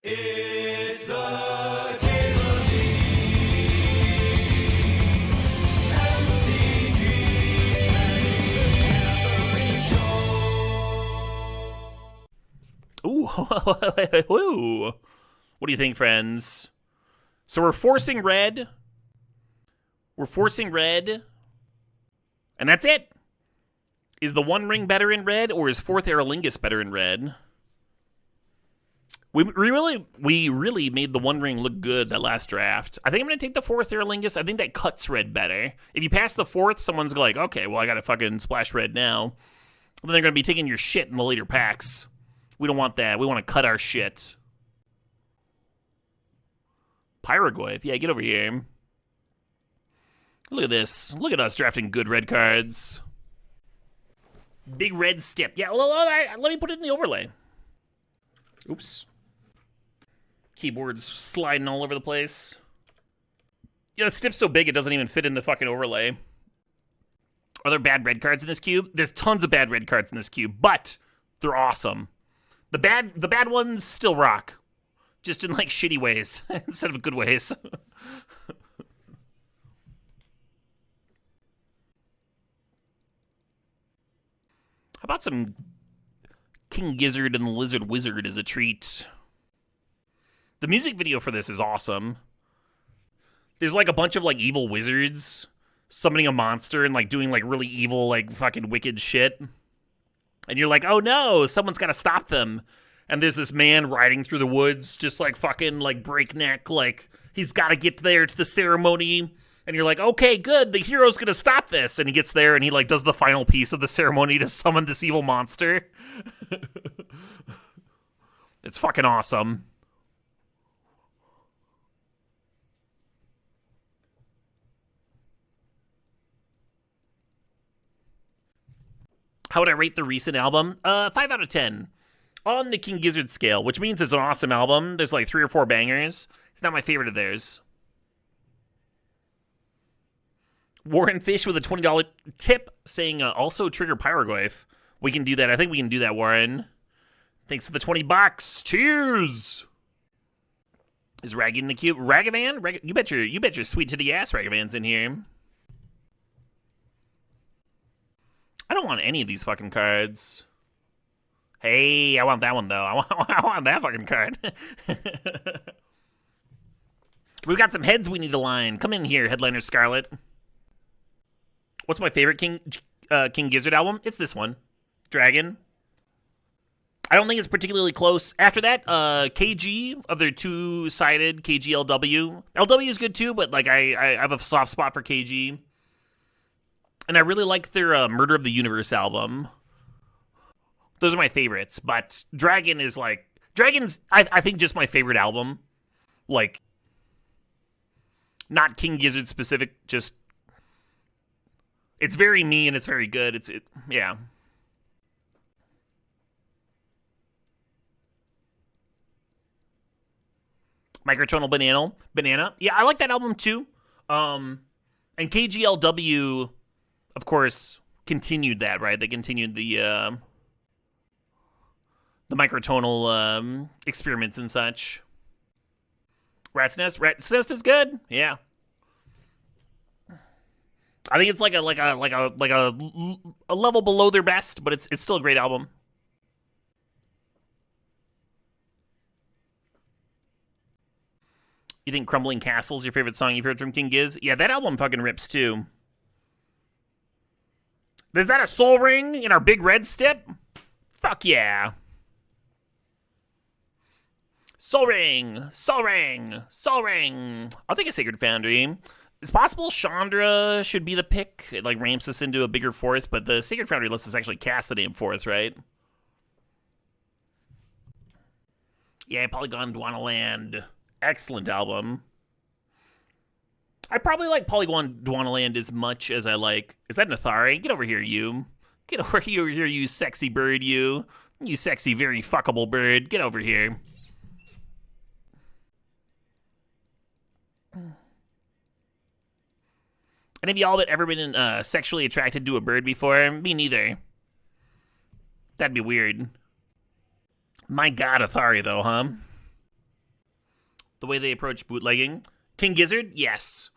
It's the Cable Ooh, what do you think, friends? So we're forcing red. We're forcing red. And that's it. Is the One Ring better in red, or is Fourth Aerolingus better in red? We really made the One Ring look good that last draft. I think I'm going to take the Fourth Aerolingus. I think that cuts red better. If you pass the fourth, someone's like, okay, well, I got to fucking splash red now. Then they're going to be taking your shit in the later packs. We don't want that. We want to cut our shit. Pyrogoyf. Yeah, get over here. Look at this. Look at us drafting good red cards. Big red stip. Yeah, let me put it in the overlay. Oops. Keyboard's sliding all over the place. Yeah, the stip's so big it doesn't even fit in the fucking overlay. Are there bad red cards in this cube? There's tons of bad red cards in this cube, but they're awesome. The bad ones still rock. Just in, like, shitty ways instead of good ways. How about some King Gizzard and the Lizard Wizard as a treat? The music video for this is awesome. There's, like, a bunch of, like, evil wizards summoning a monster and, like, doing, like, really evil, like, fucking wicked shit. And you're like, oh no, someone's got to stop them. And there's this man riding through the woods, just like fucking like breakneck, like he's got to get there to the ceremony. And you're like, okay, good, the hero's going to stop this. And he gets there and he like does the final piece of the ceremony to summon this evil monster. It's fucking awesome. How would I rate the recent album? 5 out of 10. On the King Gizzard scale, which means it's an awesome album. There's like 3 or 4 bangers. It's not my favorite of theirs. Warren Fish with a $20 tip saying also trigger Pyrogoyf. We can do that. I think we can do that, Warren. Thanks for the $20. Cheers! Is Raggy in the cube? Ragavan? You bet your sweet titty ass Ragavan's in here. I don't want any of these fucking cards. Hey, I want that one, though. I want that fucking card. We've got some heads we need to line. Come in here, Headliner Scarlet. What's my favorite King Gizzard album? It's this one. Dragon. I don't think it's particularly close. After that, KG of their two-sided KGLW. LW is good, too, but like I have a soft spot for KG. And I really like their Murder of the Universe album. Those are my favorites, but Dragon is like... Dragon's, I think, just my favorite album. Like, not King Gizzard specific, just... It's very me and it's very good. Yeah. Microtonal Banana. Yeah, I like that album too. And KGLW... Of course, continued that, right? They continued the microtonal experiments and such. Rat's Nest is good. Yeah, I think it's like a level below their best, but it's still a great album. You think Crumbling Castle's your favorite song you've heard from King Giz? Yeah, that album fucking rips too. Is that a soul ring in our big red stip? Fuck yeah. Soul ring. I'll take a Sacred Foundry. It's possible Chandra should be the pick. It like ramps us into a bigger fourth, but the Sacred Foundry lets us actually cast the damn fourth, right? Yeah, Polygon Dwanaland. Excellent album. I probably like Polygon Dwanaland as much as I like... Is that Nathari? Get over here, you. Get over here, you sexy bird, you. You sexy, very fuckable bird. Get over here. Any of y'all ever been sexually attracted to a bird before? Me neither. That'd be weird. My god, Athari, though, huh? the way they approach bootlegging. King Gizzard, yes.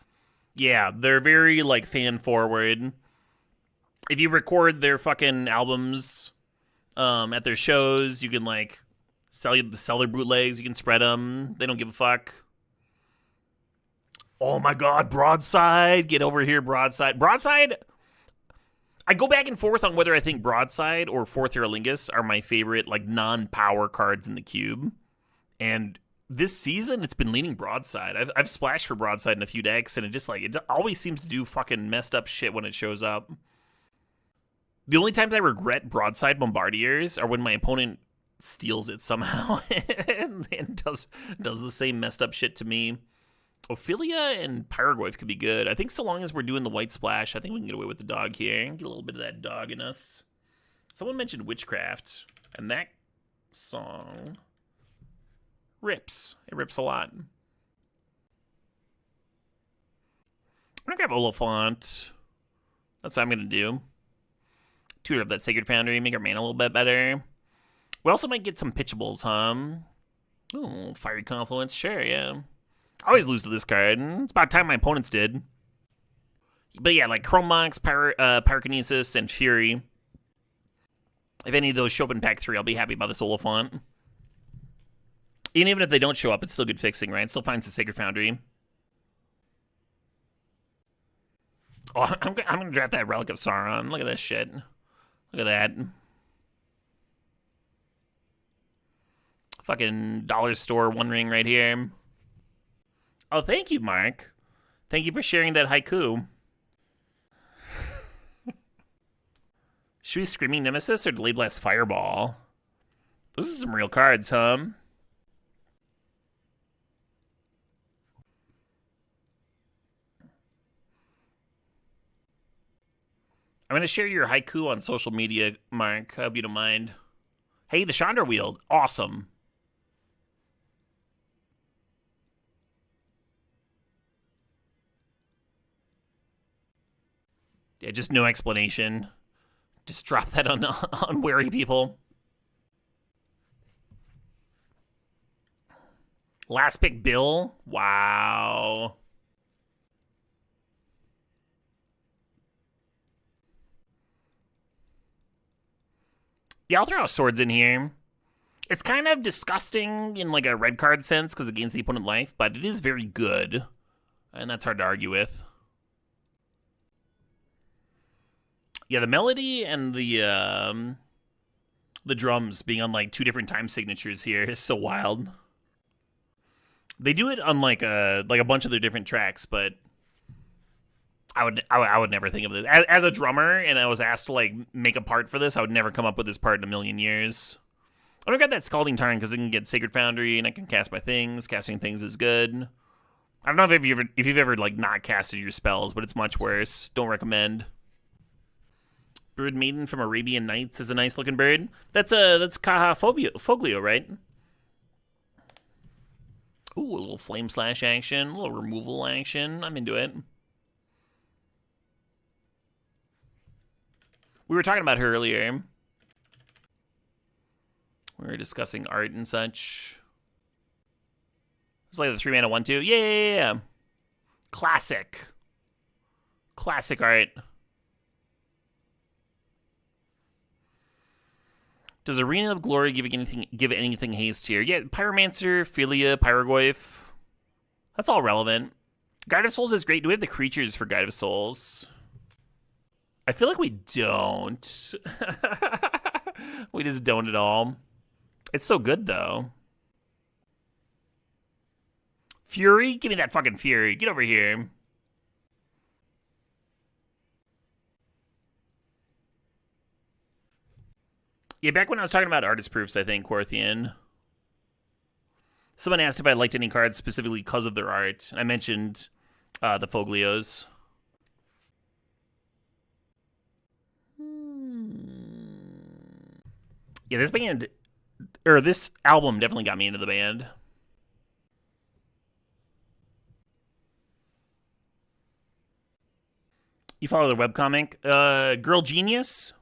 Yeah, they're very, like, fan-forward. If you record their fucking albums at their shows, you can, like, sell their bootlegs. You can spread them. They don't give a fuck. Oh, my God, Broadside. Get over here, Broadside. Broadside, I go back and forth on whether I think Broadside or Fourth Aerolingus are my favorite, like, non-power cards in the cube. And this season, it's been leaning Broadside. I've splashed for Broadside in a few decks, and it always seems to do fucking messed up shit when it shows up. The only times I regret Broadside Bombardiers are when my opponent steals it somehow and does the same messed up shit to me. Ophelia and Pyrogoyf could be good. I think so long as we're doing the white splash, I think we can get away with the dog here. Get a little bit of that dog in us. Someone mentioned Witchcraft, and that song rips. It rips a lot. I'm gonna grab Oliphant. That's what I'm gonna do. Tutor up that Sacred Foundry, make our mana a little bit better. We also might get some pitchables, huh? Oh, Fiery Confluence, sure, yeah. I always lose to this card. It's about time my opponents did. But yeah, like Chrome Mox, Pyrokinesis, and Fury. If any of those show up in pack 3, I'll be happy about this Oliphant. And even if they don't show up, it's still good fixing, right? It still finds the Sacred Foundry. Oh, I'm going to draft that Relic of Sauron. Look at this shit. Look at that. Fucking dollar store One Ring right here. Oh, thank you, Mark. Thank you for sharing that haiku. Should we Screaming Nemesis or Delayed Blast Fireball? Those are some real cards, huh? I'm going to share your haiku on social media, Mark. I hope you don't mind. Hey, the Chandra Wield. Awesome. Yeah, just no explanation. Just drop that on unwary people. Last pick, Bill. Wow. Yeah, I'll throw swords in here. It's kind of disgusting in like a red card sense because it gains the opponent life, but it is very good. And that's hard to argue with. Yeah, the melody and the drums being on like 2 different time signatures here is so wild. They do it on like a bunch of their different tracks, but I would never think of this as a drummer. And I was asked to like make a part for this. I would never come up with this part in a million years. I don't got that Scalding Tarn because I can get Sacred Foundry and I can cast my things. Casting things is good. I don't know if you've ever like not casted your spells, but it's much worse. Don't recommend. Bird Maiden from Arabian Nights is a nice looking bird. That's Kaha Foglio, right? Ooh, a little Flame Slash action, a little removal action. I'm into it. We were talking about her earlier. We were discussing art and such. It's like the 3-mana 1/2. Yeah. Classic art. Does Arena of Glory give anything haste here? Yeah, Pyromancer, Philia, Pyrogoyf. That's all relevant. Guide of Souls is great. Do we have the creatures for Guide of Souls? I feel like we don't. We just don't at all. It's so good, though. Fury? Give me that fucking Fury. Get over here. Yeah, back when I was talking about artist proofs, I think, Quarthian. Someone asked if I liked any cards specifically because of their art. I mentioned the Foglios. Yeah, this album definitely got me into the band. You follow the webcomic? Girl Genius?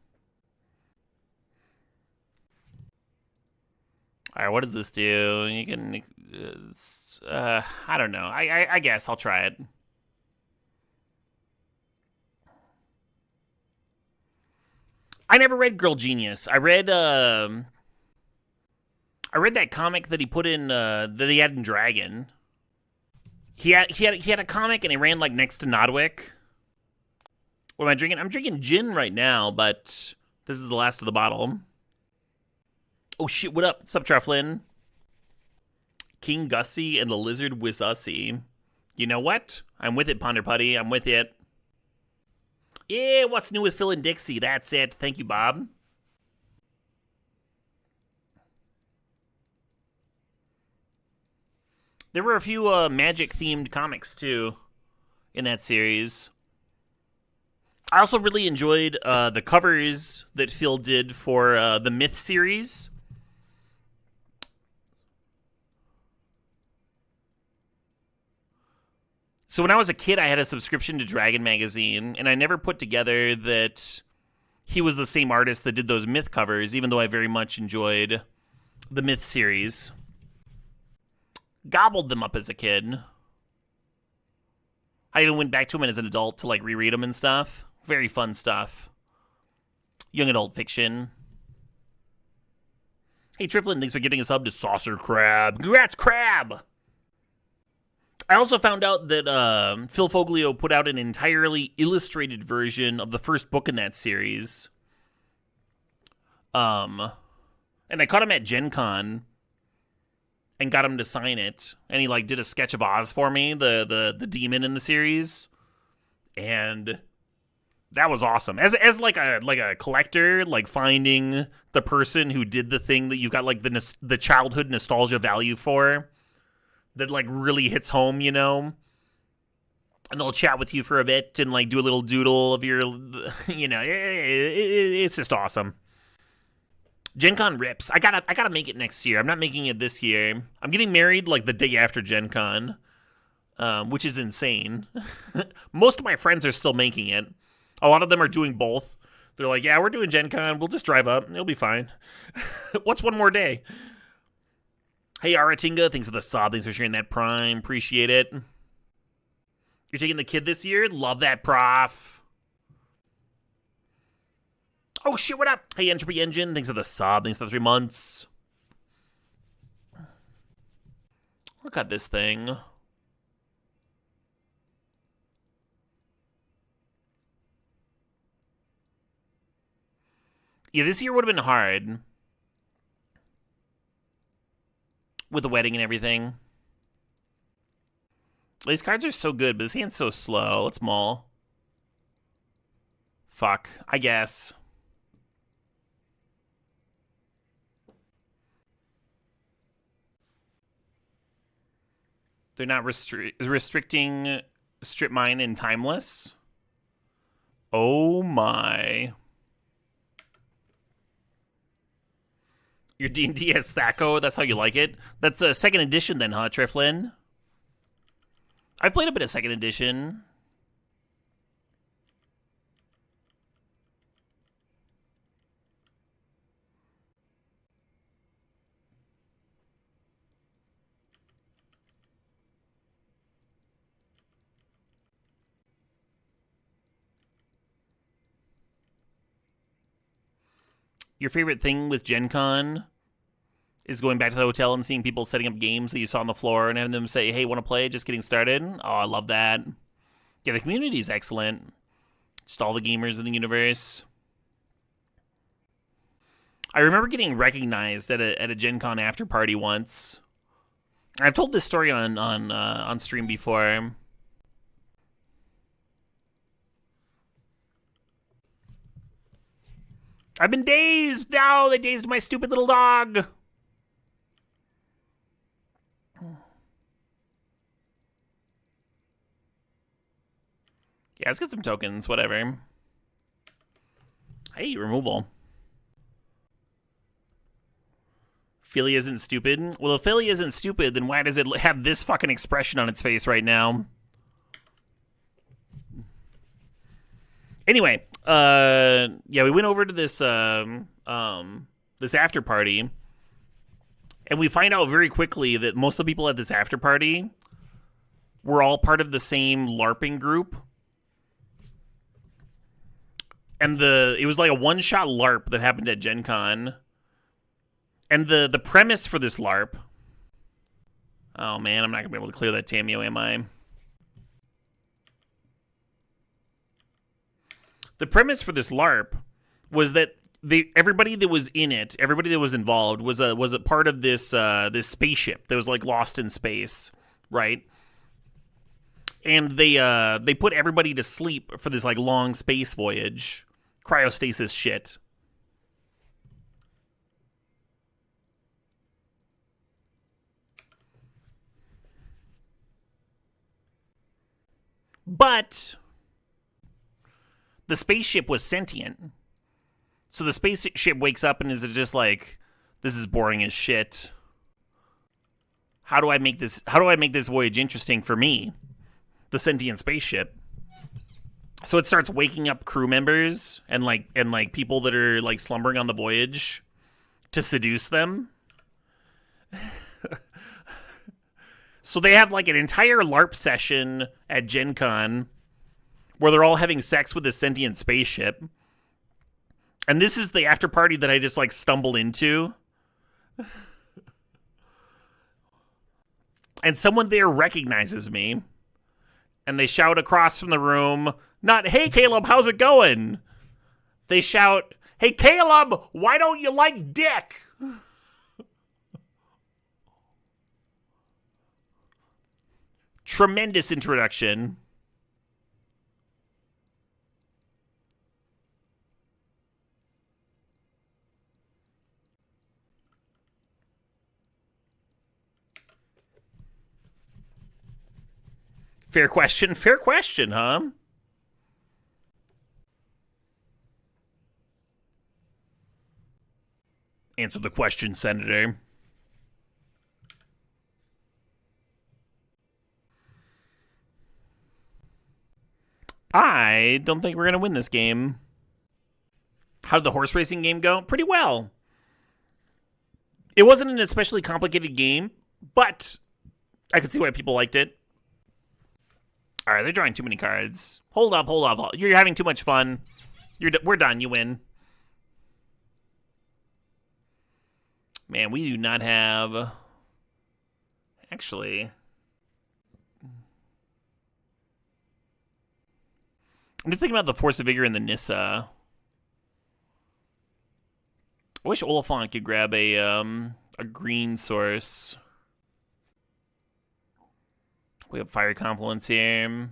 All right, what does this do? You can I don't know. I guess I'll try it. I never read Girl Genius. I read that comic that he put in that he had in Dragon. He had a comic and he ran like next to Nodwick. What am I drinking? I'm drinking gin right now, but this is the last of the bottle. Oh shit! What up? What's up, Trufflin? King Gussie and the Lizard Wizussie. You know what? I'm with it, Ponder Putty. I'm with it. Yeah, what's new with Phil and Dixie? That's it. Thank you, Bob. There were a few magic-themed comics, too, in that series. I also really enjoyed the covers that Phil did for the Myth series. So when I was a kid, I had a subscription to Dragon Magazine, and I never put together that he was the same artist that did those Myth covers, even though I very much enjoyed the Myth series. Gobbled them up as a kid. I even went back to them as an adult to like reread them and stuff. Very fun stuff. Young adult fiction. Hey, Triplin, thanks for getting us up to Saucer Crab. Congrats, Crab! I also found out that Phil Foglio put out an entirely illustrated version of the first book in that series. And I caught him at Gen Con and got him to sign it. And he like did a sketch of Oz for me, the demon in the series. And that was awesome. As like a collector, like finding the person who did the thing that you got like the childhood nostalgia value for. That, like, really hits home, you know? And they'll chat with you for a bit and, like, do a little doodle of your, you know, it's just awesome. Gen Con rips. I gotta make it next year. I'm not making it this year. I'm getting married, like, the day after Gen Con, which is insane. Most of my friends are still making it. A lot of them are doing both. They're like, yeah, we're doing Gen Con. We'll just drive up. It'll be fine. What's one more day? Hey, Aratinga, thanks for the sub. Thanks for sharing that Prime. Appreciate it. You're taking the kid this year? Love that, prof. Oh, shit, what up? Hey, Entropy Engine, thanks for the sub. Thanks for the 3 months. Look at this thing. Yeah, this year would have been hard. With the wedding and everything. These cards are so good, but this hand's so slow. Let's maul. Fuck. I guess. They're not restricting Strip Mine and Timeless. Oh my. Your D&D has Thaco, that's how you like it? That's a second edition then, huh, Triflin? I've played a bit of second edition. Your favorite thing with Gen Con is going back to the hotel and seeing people setting up games that you saw on the floor and having them say, hey, want to play? Just getting started? Oh, I love that. Yeah, the community is excellent. Just all the gamers in the universe. I remember getting recognized at a Gen Con after party once. I've told this story on stream before. I've been dazed! No, they dazed my stupid little dog! Yeah, let's get some tokens, whatever. Hey, removal. Philly isn't stupid? Well, if Philly isn't stupid, then why does it have this fucking expression on its face right now? Anyway, yeah, we went over to this this after party, And we find out very quickly that most of the people at this after party were all part of the same LARPing group. And it was like a one-shot LARP that happened at Gen Con. And the premise for this LARP... Oh man, I'm not going to be able to clear that Tameo, am I? The premise for this LARP was that everybody that was in it, everybody that was involved, was a part of this this spaceship that was like lost in space, right? And they put everybody to sleep for this like long space voyage, cryostasis shit. But the spaceship was sentient. So the spaceship wakes up and is just like, this is boring as shit. How do I make this voyage interesting for me? The sentient spaceship. So it starts waking up crew members and like people that are like slumbering on the voyage to seduce them. So they have like an entire LARP session at Gen Con where they're all having sex with this sentient spaceship. And this is the after party that I just like stumble into. And someone there recognizes me. And they shout across from the room, not, "Hey Caleb, how's it going?" They shout, "Hey Caleb, why don't you like dick?" Tremendous introduction. Fair question, huh? Answer the question, Senator. I don't think we're going to win this game. How did the horse racing game go? Pretty well. It wasn't an especially complicated game, but I could see why people liked it. All right, they're drawing too many cards. Hold up. You're having too much fun. We're done. You win. Man, we do not have... Actually... I'm just thinking about the Force of Vigor and the Nissa. I wish Oliphant could grab a green source. We have Fire Confluence here.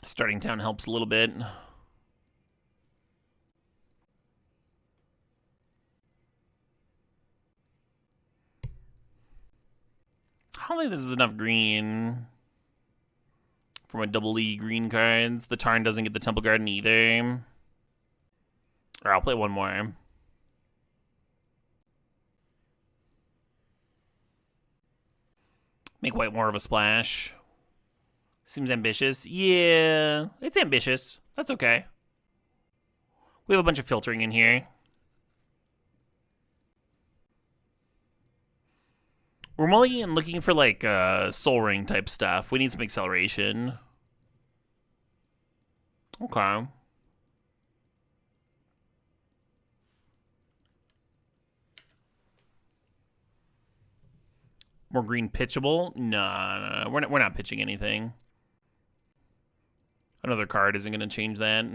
Starting Town helps a little bit. I don't think this is enough green for my double E green cards. The Tarn doesn't get the Temple Garden either. Or I'll play one more. Make white more of a splash. Seems ambitious. Yeah, it's ambitious. That's okay. We have a bunch of filtering in here. We're only looking for like Soul Ring type stuff. We need some acceleration. Okay. More green pitchable? No. We're not pitching anything. Another card isn't going to change that.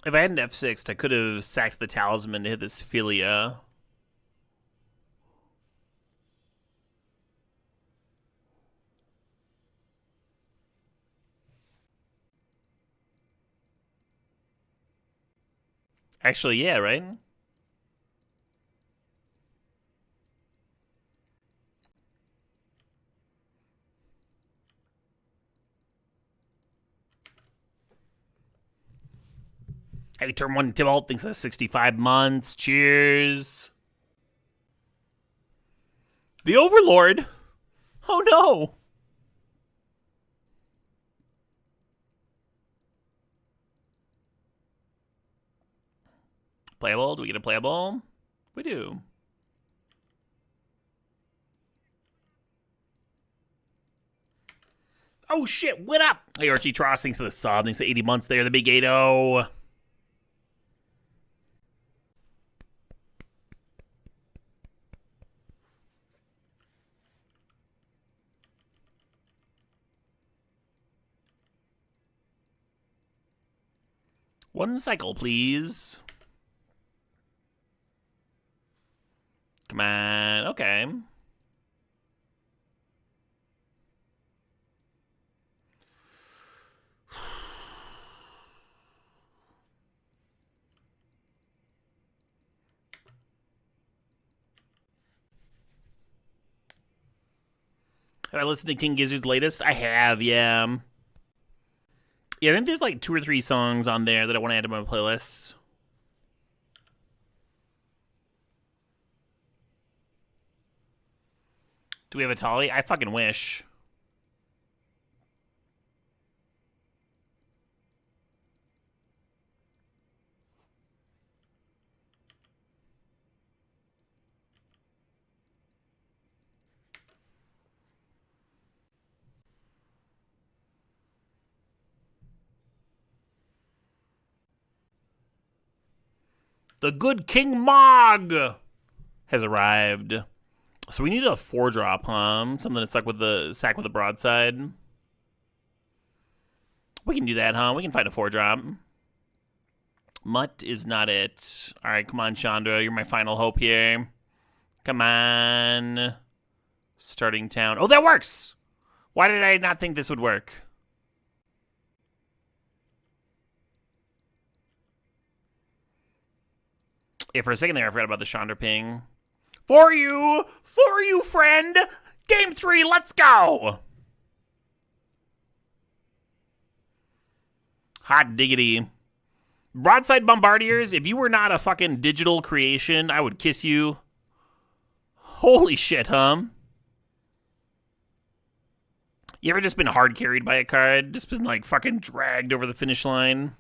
If I had an F6, I could have sacked the Talisman to hit this Philia. Actually, yeah, right? Hey, turn 1 Tybalt thinks that's 65 months. Cheers. The Overlord. Oh no. Playable? Do we get a playable? We do. Oh shit, what up? Hey, Archie Tross, thanks for the sub. Thanks for 80 months there, the big 8-0. One cycle, please. Come on. Okay. Have I listened to King Gizzard's latest? I have, yeah. Yeah, I think there's like 2 or 3 songs on there that I want to add to my playlists. Do we have a Tolly? I fucking wish. The good King Mog has arrived. So we need a 4-drop, huh? Something to sack with the broadside. We can do that, huh? We can find a 4-drop. Mutt is not it. All right, come on, Chandra. You're my final hope here. Come on. Starting town. Oh, that works! Why did I not think this would work? Yeah, for a second there, I forgot about the Chandra ping. For you, friend. Game 3, let's go. Hot diggity. Broadside Bombardiers, if you were not a fucking digital creation, I would kiss you. Holy shit, huh? You ever just been hard carried by a card? Just been like fucking dragged over the finish line?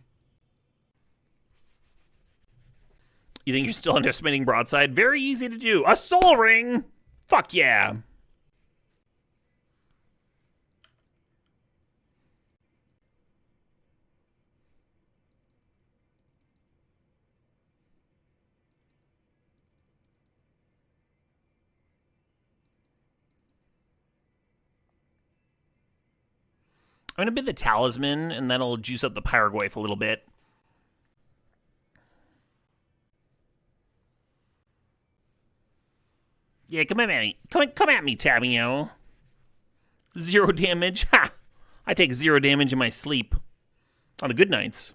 You think you're still underestimating Broadside? Very easy to do. A Soul Ring! Fuck yeah. I'm going to bid the Talisman, and that'll juice up the Pyroglyph a little bit. Yeah, come at me. Come at me, Tabio. 0 damage. Ha! I take 0 damage in my sleep. On the good nights.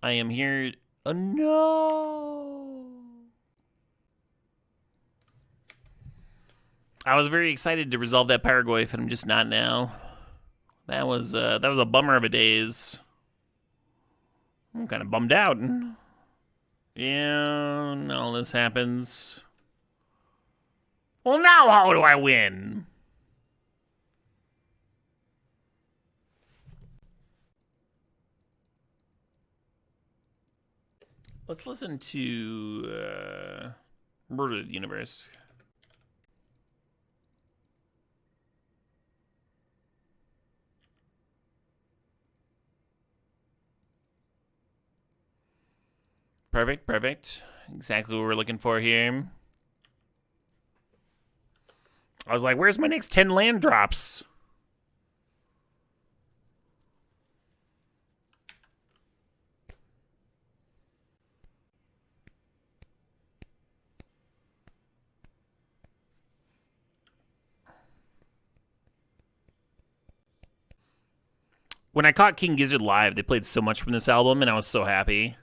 I am here. Oh, no. I was very excited to resolve that Pyroglyph, and I'm just not now. That was a bummer of a days. I'm kind of bummed out. Yeah, and all this happens. Well, now how do I win? Let's listen to Murder of the Universe. Perfect, perfect. Exactly what we're looking for here. I was like, where's my next 10 land drops? When I caught King Gizzard live, they played so much from this album, and I was so happy.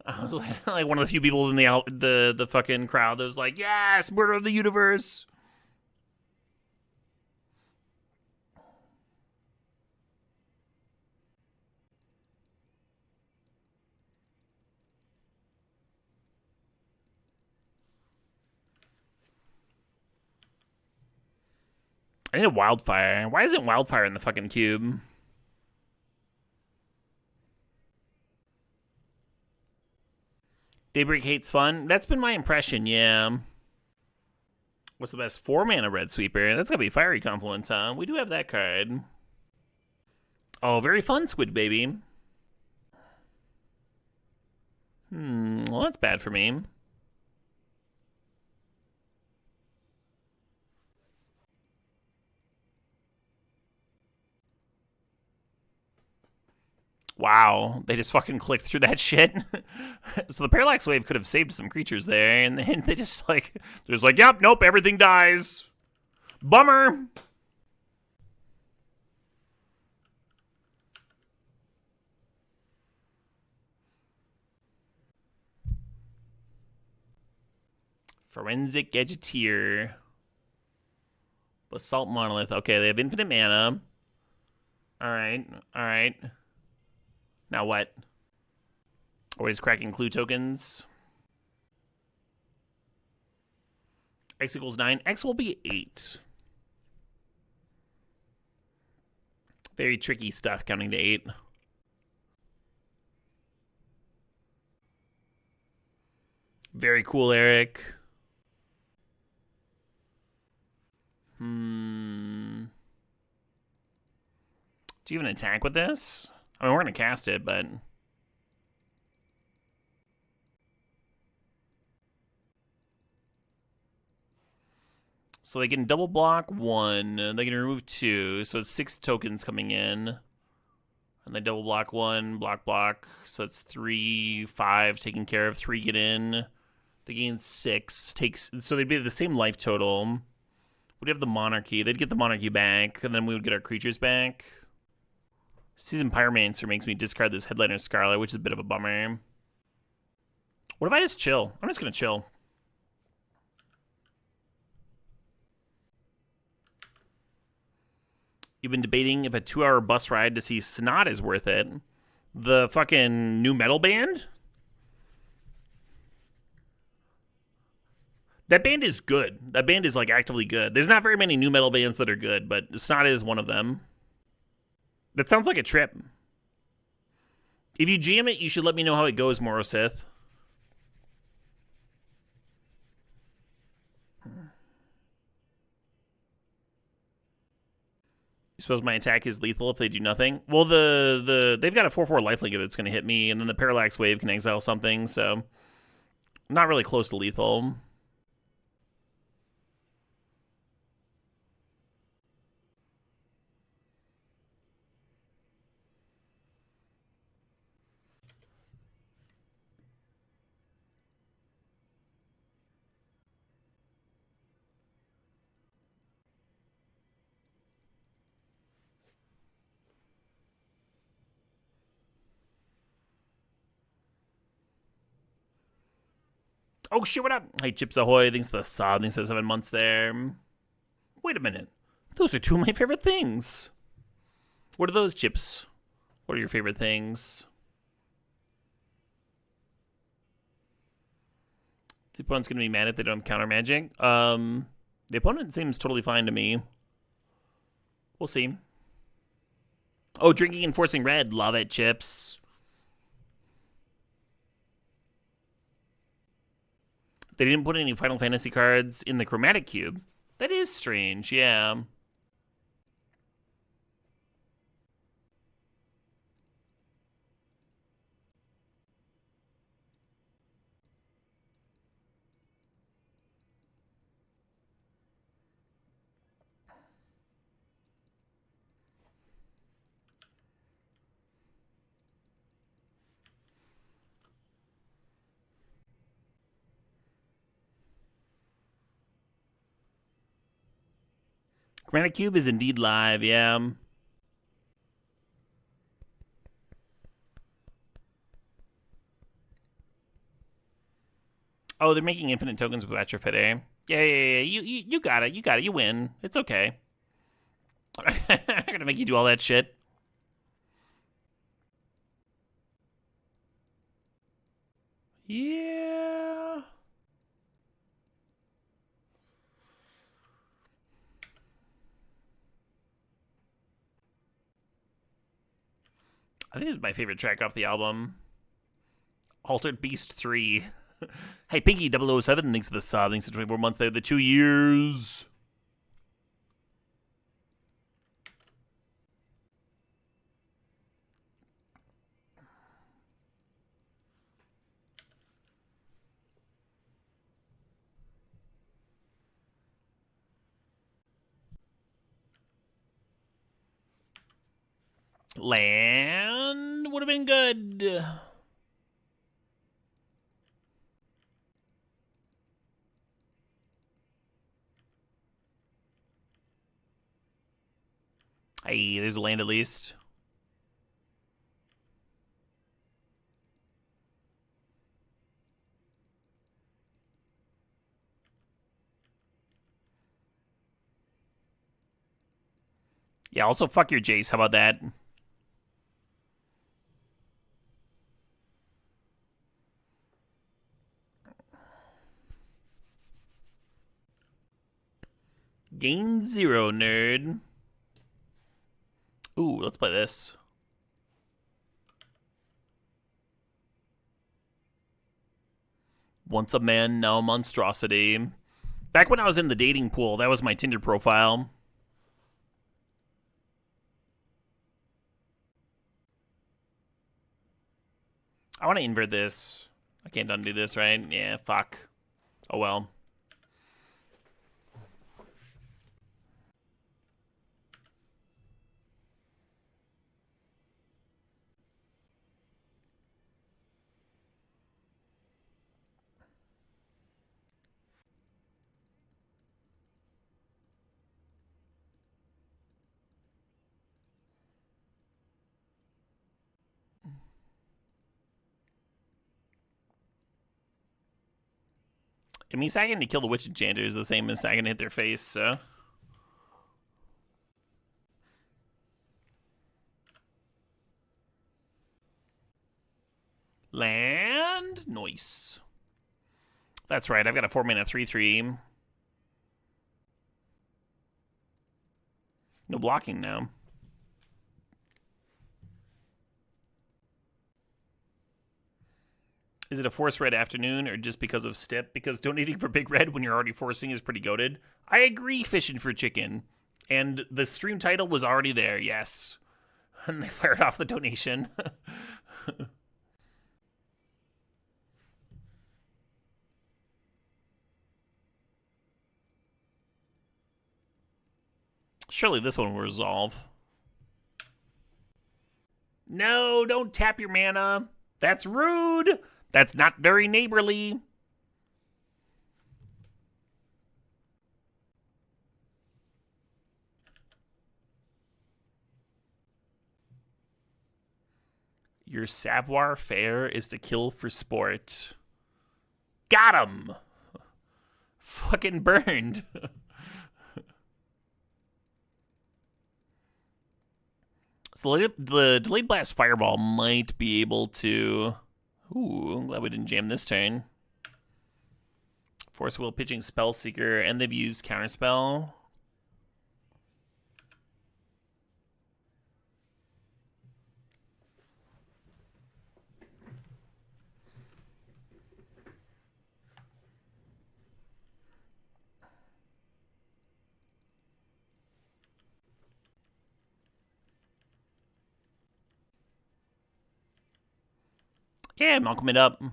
I was like one of the few people in the fucking crowd that was like, yes, Murder of the Universe. I need a wildfire. Why isn't wildfire in the fucking cube? Daybreak hates fun. That's been my impression, yeah. What's the best 4-mana red sweeper? That's gotta be Fiery Confluence, huh? We do have that card. Oh, very fun, Squid Baby. Well, that's bad for me. Wow, they just fucking clicked through that shit. So the Parallax Wave could have saved some creatures there, and then they just like, they're just like, yep, nope, everything dies. Bummer. Forensic Gadgeteer. Basalt Monolith. Okay, they have infinite mana. Alright, alright. Now what? Always cracking clue tokens. X equals 9. X will be 8. Very tricky stuff counting to 8. Very cool, Eric. Do you have an attack with this? I mean, we're going to cast it, but... So they can double block 1. They can remove 2. So it's 6 tokens coming in. And they double block 1, block. So it's 3, 5 taken care of. 3 get in. They gain 6. So they'd be the same life total. We'd have the Monarchy. They'd get the Monarchy back. And then we would get our creatures back. Seasoned Pyromancer makes me discard this Headliner Scarlet, which is a bit of a bummer. What if I just chill? I'm just going to chill. You've been debating if a 2-hour bus ride to see Snot is worth it. The fucking new metal band? That band is good. That band is, like, actively good. There's not very many new metal bands that are good, but Snot is one of them. That sounds like a trip. If you jam it, you should let me know how it goes, Moro Sith. You suppose my attack is lethal if they do nothing? Well, they've got a 4/4 lifelink that's going to hit me, and then the Parallax Wave can exile something, so not really close to lethal. Oh shit, what up? Hey, Chips Ahoy, thanks for the sub, thanks for the 7 months there. Wait a minute. Those are 2 of my favorite things. What are those, Chips? What are your favorite things? The opponent's going to be mad if they don't have counter magic. The opponent seems totally fine to me. We'll see. Oh, drinking and forcing red. Love it, Chips. They didn't put any Final Fantasy cards in the Chromatic Cube. That is strange, yeah. Chromatic Cube is indeed live, yeah. Oh, they're making infinite tokens with Retrofit, eh? Yeah. You got it. You got it. You win. It's okay. I'm gonna make you do all that shit. Yeah. I think this is my favorite track off the album. Altered Beast 3. Hey, Pinky 007, thanks for the sub. Thanks for 24 months there. The 2 years. Land would have been good. Hey, there's a land at least. Yeah, also fuck your Jace. How about that? Gain 0, nerd. Ooh, let's play this. Once a man, now a monstrosity. Back when I was in the dating pool, that was my Tinder profile. I want to invert this. I can't undo this, right? Yeah, fuck. Oh well. It means sagging to kill the witch enchanter is the same as sagging to hit their face, so. Land. Nice. That's right, I've got a 4-mana 3/3. No blocking now. Is it a force red afternoon or just because of Stip? Because donating for Big Red when you're already forcing is pretty goated. I agree, fishing for chicken. And the stream title was already there, yes. And they fired off the donation. Surely this one will resolve. No, don't tap your mana. That's rude. That's not very neighborly. Your savoir faire is to kill for sport. Got him. Fucking burned. So the Delayed Blast Fireball might be able to... Ooh, I'm glad we didn't jam this turn. Force Will pitching Spellseeker, and they've used Counterspell. Yeah, Malcolm it up.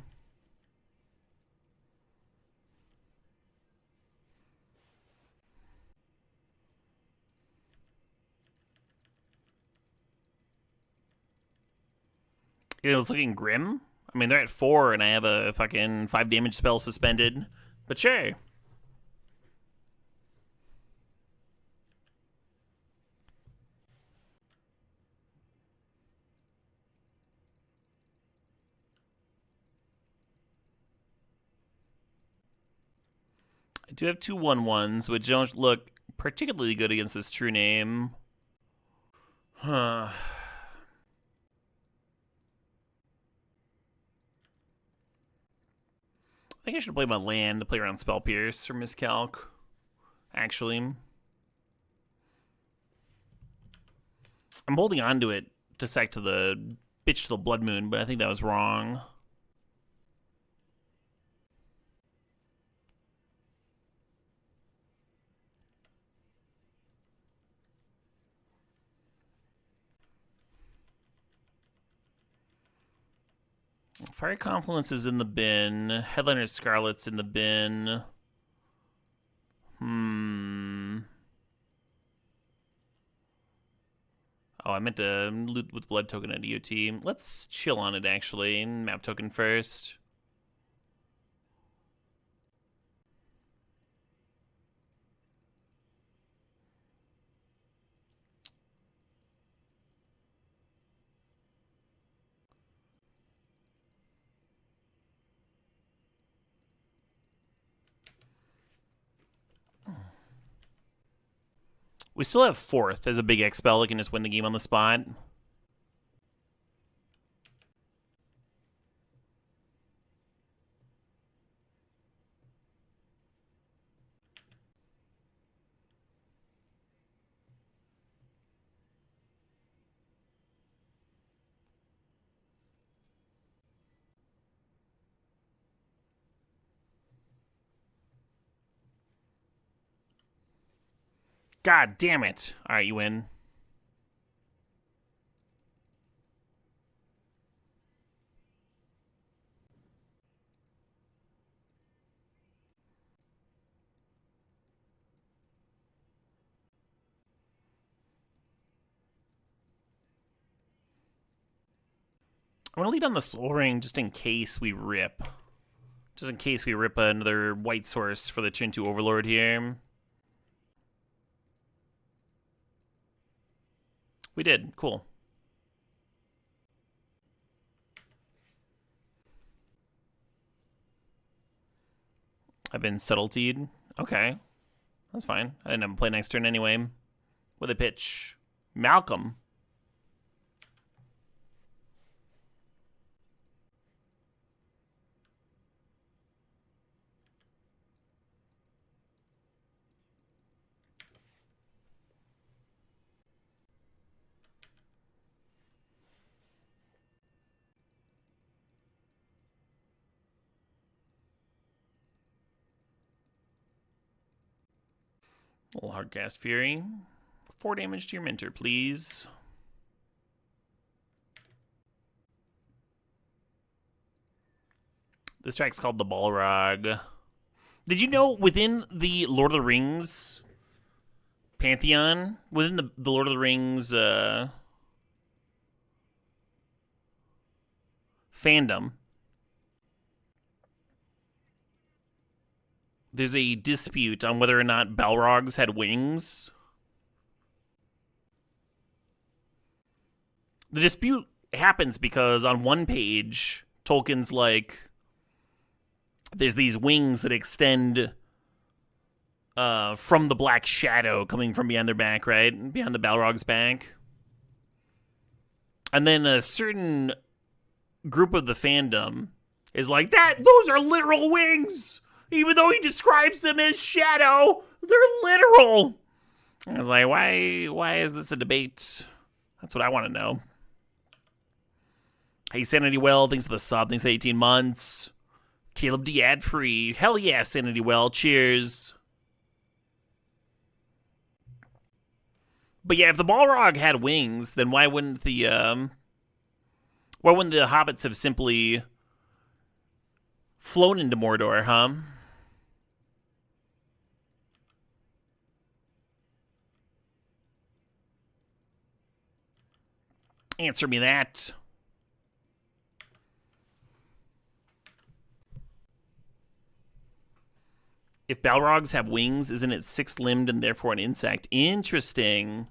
It was looking grim. I mean, they're at 4, and I have a fucking 5 damage spell suspended. But sure. I do have 2 1/1s, which don't look particularly good against this true name. Huh. I think I should play my land to play around Spell Pierce or Miscalc, actually. I'm holding on to it to sack to the Bitch to the Blood Moon, but I think that was wrong. Fiery Confluence is in the bin. Headliner Scarlet's in the bin. Oh, I meant to loot with Blood Token at EOT. Let's chill on it, actually. Map Token first. We still have 4th as a big X spell. We can just win the game on the spot. God damn it. All right, you win. I'm going to lead on the Soul Ring just in case we rip. Just in case we rip another white source for the Turn 2 Overlord here. We did. Cool. I've been subtletied. Okay. That's fine. I didn't have a play next turn anyway. With a pitch. Malcolm. A little Hardcast Fury. 4 damage to your Mentor, please. This track's called the Balrog. Did you know within the Lord of the Rings pantheon, within the Lord of the Rings fandom, there's a dispute on whether or not Balrogs had wings. The dispute happens because on one page, Tolkien's like, there's these wings that extend from the black shadow coming from behind their back, right? Behind the Balrog's back. And then a certain group of the fandom is like, those are literal wings! Even though he describes them as shadow, they're literal! I was like, why is this a debate? That's what I want to know. Hey, Sanity Well, thanks for the sub. Thanks for 18 months. Caleb D. ad-free. Hell yeah, Sanity Well. Cheers. But yeah, if the Balrog had wings, then why wouldn't the hobbits have simply flown into Mordor, huh? Answer me that. If Balrogs have wings, isn't it 6-limbed and therefore an insect? Interesting.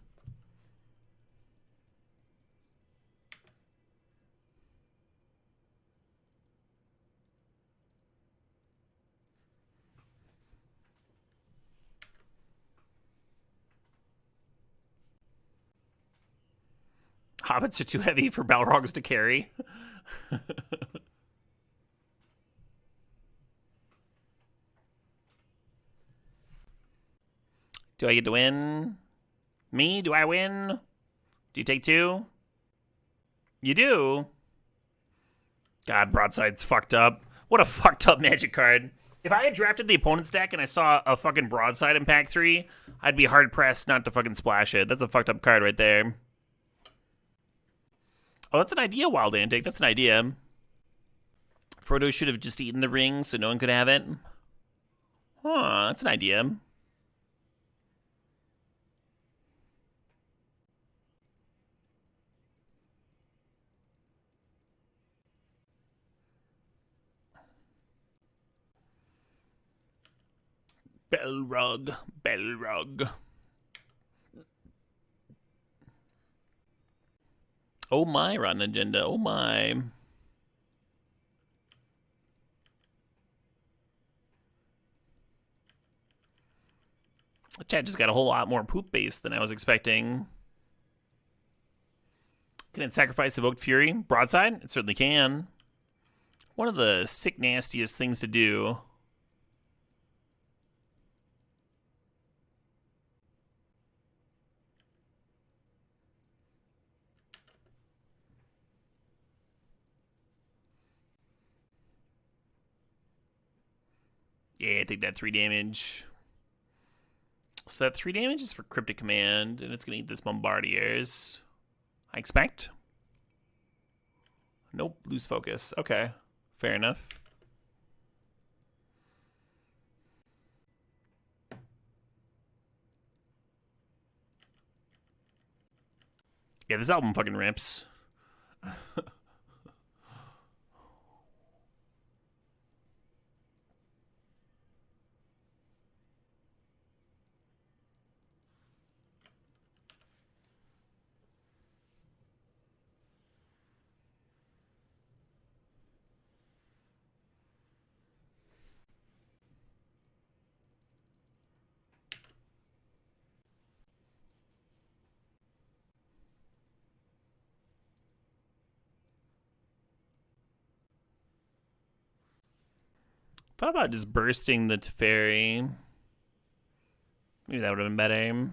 Hobbits are too heavy for Balrogs to carry. Do I get to win? Me? Do I win? Do you take 2? You do? God, Broadside's fucked up. What a fucked up Magic card. If I had drafted the opponent's deck and I saw a fucking Broadside in pack 3, I'd be hard-pressed not to fucking splash it. That's a fucked up card right there. Oh, that's an idea, Wild Antic. That's an idea. Frodo should have just eaten the ring so no one could have it. Huh, that's an idea. Belrug, Belrug. Oh my, Rotten Agenda, oh my. Chat just got a whole lot more poop base than I was expecting. Can it sacrifice Evoked Fury? Broadside? It certainly can. One of the sick nastiest things to do. Yeah, take that 3 damage. So that 3 damage is for Cryptic Command, and it's going to eat this Bombardiers. I expect. Nope, lose focus. Okay, fair enough. Yeah, this album fucking rips. Thought about just bursting the Teferi. Maybe that would have been better.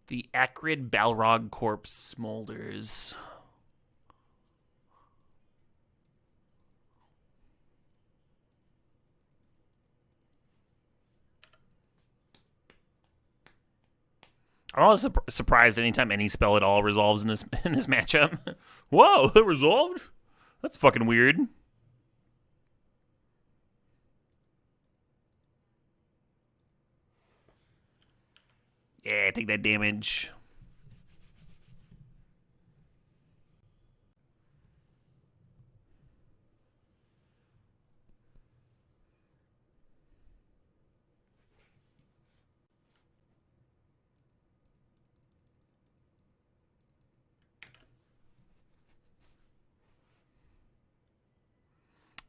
The acrid Balrog corpse smolders. I'm always surprised anytime any spell at all resolves in this matchup. Whoa, that resolved? That's fucking weird. Yeah, take that damage.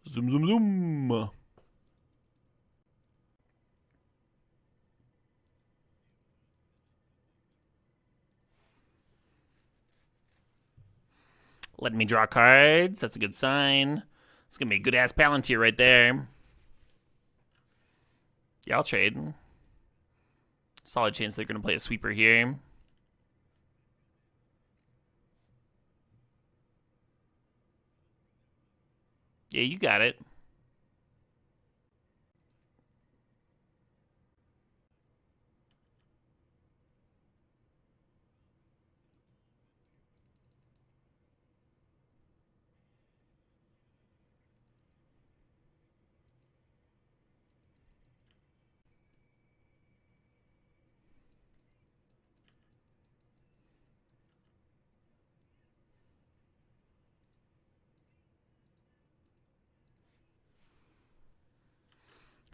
Zoom, zoom, zoom. Letting me draw cards. That's a good sign. It's going to be a good-ass Palantir right there. Yeah, I'll trade. Solid chance they're going to play a sweeper here. Yeah, you got it.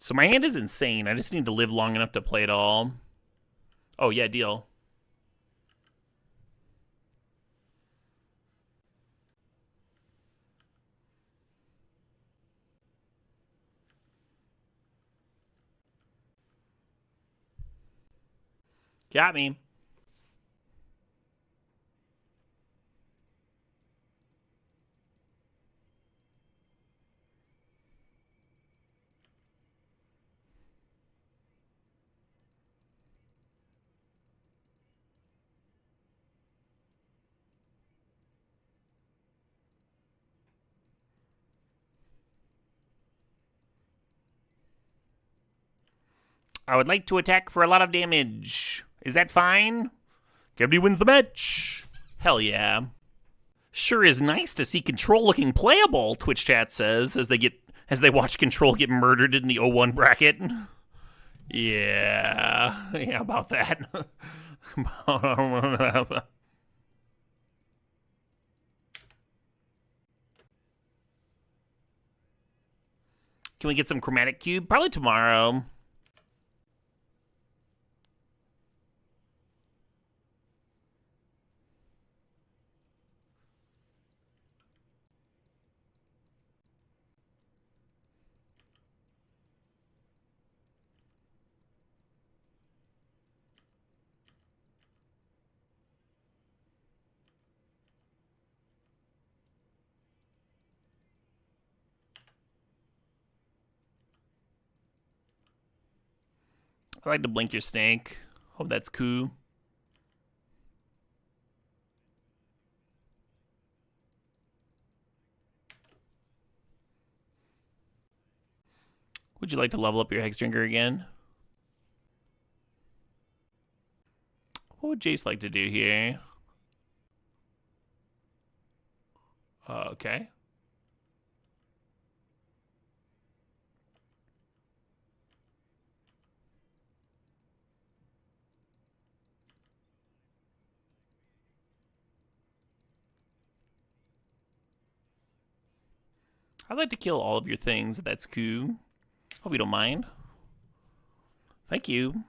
So my hand is insane. I just need to live long enough to play it all. Oh, yeah, deal. Got me. I would like to attack for a lot of damage. Is that fine? Kebney wins the match. Hell yeah. Sure is nice to see Control looking playable, Twitch chat says, as they watch Control get murdered in the 0-1 bracket. Yeah, about that. Can we get some Chromatic Cube? Probably tomorrow. I like to blink your snake. Hope that's cool. Would you like to level up your Hex Drinker again? What would Jace like to do here? Okay. I'd like to kill all of your things. That's cool. Hope you don't mind. Thank you.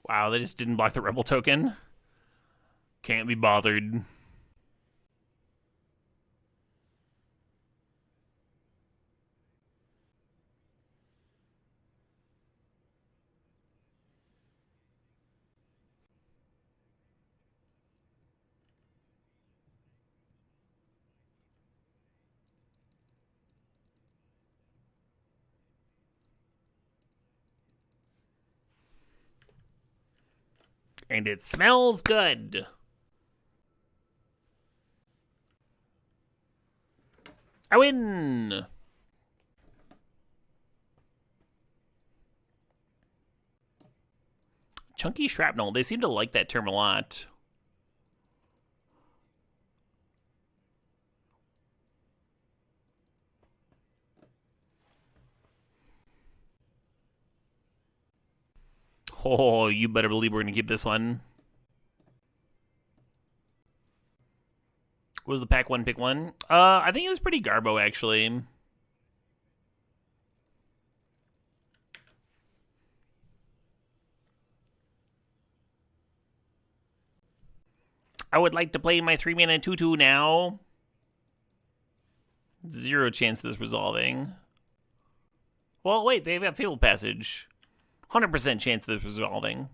Wow, they just didn't block the Rebel token. Can't be bothered. And it smells good. I win. Chunky shrapnel. They seem to like that term a lot. Oh, you better believe we're going to keep this one. What was the pack one, pick one? I think it was pretty garbo, actually. I would like to play my 3-mana 2/2 now. 0 chance of this resolving. Well, wait, they've got Fabled Passage. 100% chance of this resolving.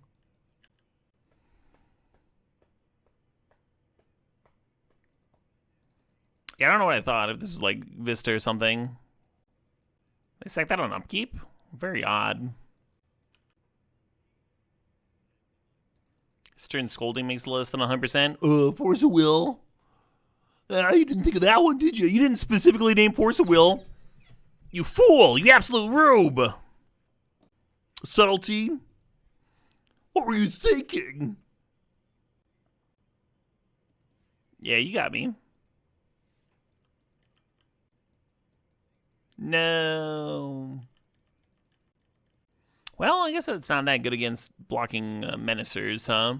Yeah, I don't know what I thought, if this was like Vista or something. They sacked that on upkeep? Very odd. Stern Scolding makes less than 100%. Force of Will. You didn't think of that one, did you? You didn't specifically name Force of Will. You fool! You absolute rube! Subtlety? What were you thinking? Yeah, you got me. No. Well, I guess it's not that good against blocking menacers, huh?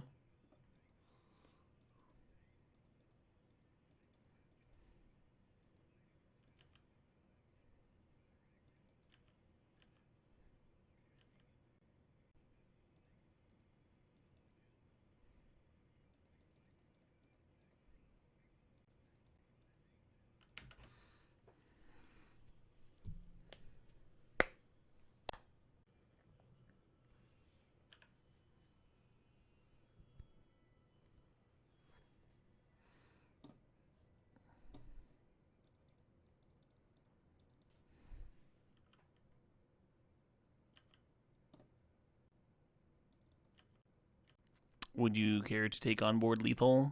Would you care to take on board lethal?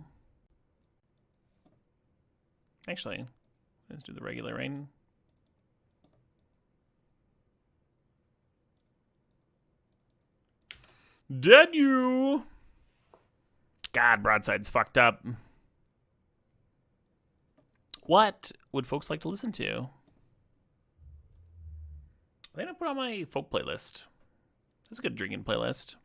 Actually, let's do the regular rain. Dead you! God, broadside's fucked up. What would folks like to listen to? I think I put on my folk playlist. That's a good drinking playlist.